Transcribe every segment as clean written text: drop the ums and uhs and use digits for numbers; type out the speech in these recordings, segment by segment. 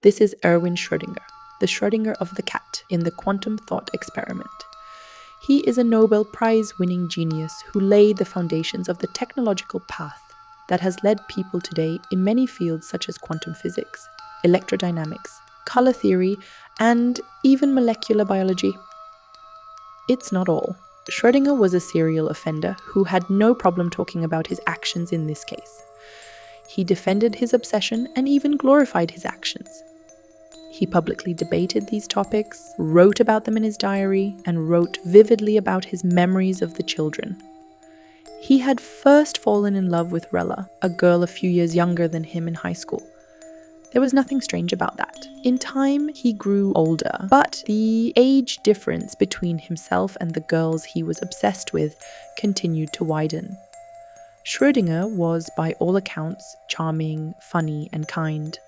This is Erwin Schrödinger, the Schrödinger of the cat in the quantum thought experiment. He is a Nobel Prize-winning genius who laid the foundations of the technological path that has led people today in many fields such as quantum physics, electrodynamics, color theory, and even molecular biology. It's not all. Schrödinger was a serial offender who had no problem talking about his actions in this case. He defended his obsession and even glorified his actions. He publicly debated these topics, wrote about them in his diary, and wrote vividly about his memories of the children. He had first fallen in love with Rella, a girl a few years younger than him in high school. There was nothing strange about that. In time, he grew older, but the age difference between himself and the girls he was obsessed with continued to widen. Schrödinger was, by all accounts, charming, funny, and kind.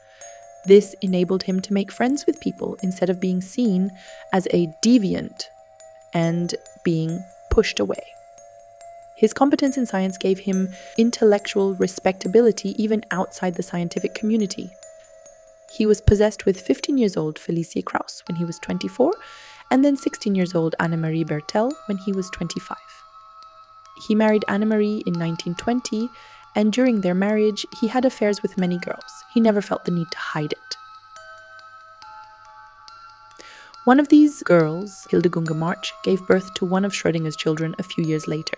This enabled him to make friends with people instead of being seen as a deviant and being pushed away. His competence in science gave him intellectual respectability even outside the scientific community. He was possessed with 15 years old Felicie Krauss when he was 24, and then 16 years old Annemarie Bertel when he was 25. He married Annemarie in 1920, and during their marriage, he had affairs with many girls. He never felt the need to hide it. One of these girls, Hildegunda March, gave birth to one of Schrödinger's children a few years later,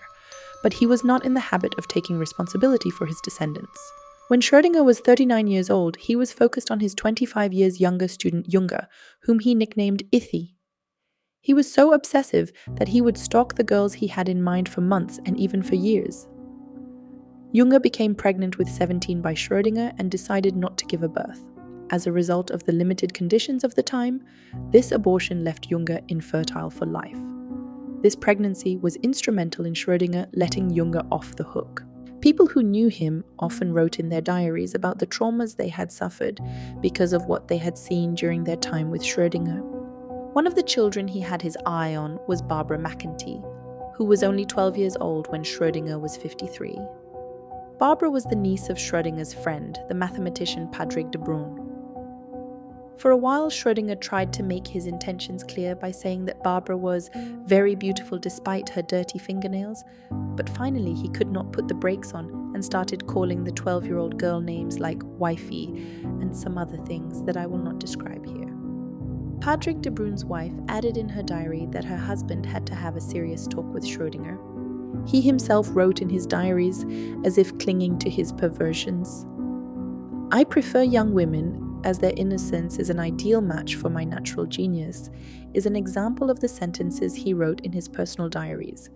but he was not in the habit of taking responsibility for his descendants. When Schrödinger was 39 years old, he was focused on his 25 years younger student Junge, whom he nicknamed Ithi. He was so obsessive that he would stalk the girls he had in mind for months and even for years. Junge became pregnant with 17 by Schrödinger and decided not to give a birth. As a result of the limited conditions of the time, this abortion left Junge infertile for life. This pregnancy was instrumental in Schrödinger letting Junge off the hook. People who knew him often wrote in their diaries about the traumas they had suffered because of what they had seen during their time with Schrödinger. One of the children he had his eye on was Barbara McEntee, who was only 12 years old when Schrödinger was 53. Barbara was the niece of Schrödinger's friend, the mathematician Patrick de Bruijn. For a while, Schrödinger tried to make his intentions clear by saying that Barbara was very beautiful despite her dirty fingernails, but finally he could not put the brakes on and started calling the 12-year-old girl names like wifey and some other things that I will not describe here. Patrick de Bruijn's wife added in her diary that her husband had to have a serious talk with Schrödinger. He himself wrote in his diaries as if clinging to his perversions. "I prefer young women, as their innocence is an ideal match for my natural genius," is an example of the sentences he wrote in his personal diaries,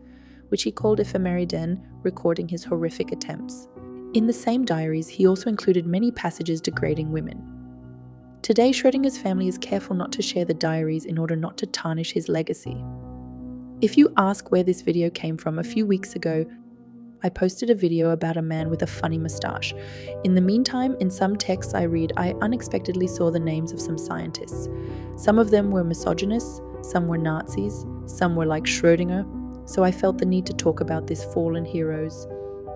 which he called ephemeriden, recording his horrific attempts. In the same diaries, he also included many passages degrading women. Today, Schrödinger's family is careful not to share the diaries in order not to tarnish his legacy. If you ask where this video came from, a few weeks ago, I posted a video about a man with a funny moustache. In the meantime, in some texts I read, I unexpectedly saw the names of some scientists. Some of them were misogynists, some were Nazis, some were like Schrödinger, so I felt the need to talk about these fallen heroes.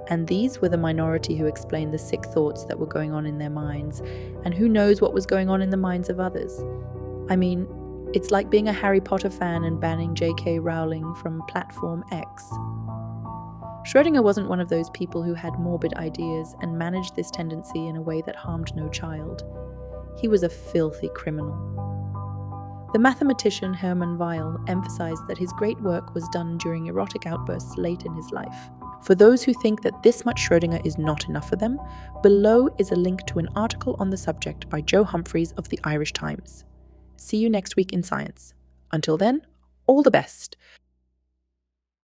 And these were the minority who explained the sick thoughts that were going on in their minds, and who knows what was going on in the minds of others. I mean, it's like being a Harry Potter fan and banning J.K. Rowling from Platform X. Schrödinger wasn't one of those people who had morbid ideas and managed this tendency in a way that harmed no child. He was a filthy criminal. The mathematician Hermann Weyl emphasized that his great work was done during erotic outbursts late in his life. For those who think that this much Schrödinger is not enough for them, below is a link to an article on the subject by Joe Humphreys of the Irish Times. See you next week in science. Until then, all the best.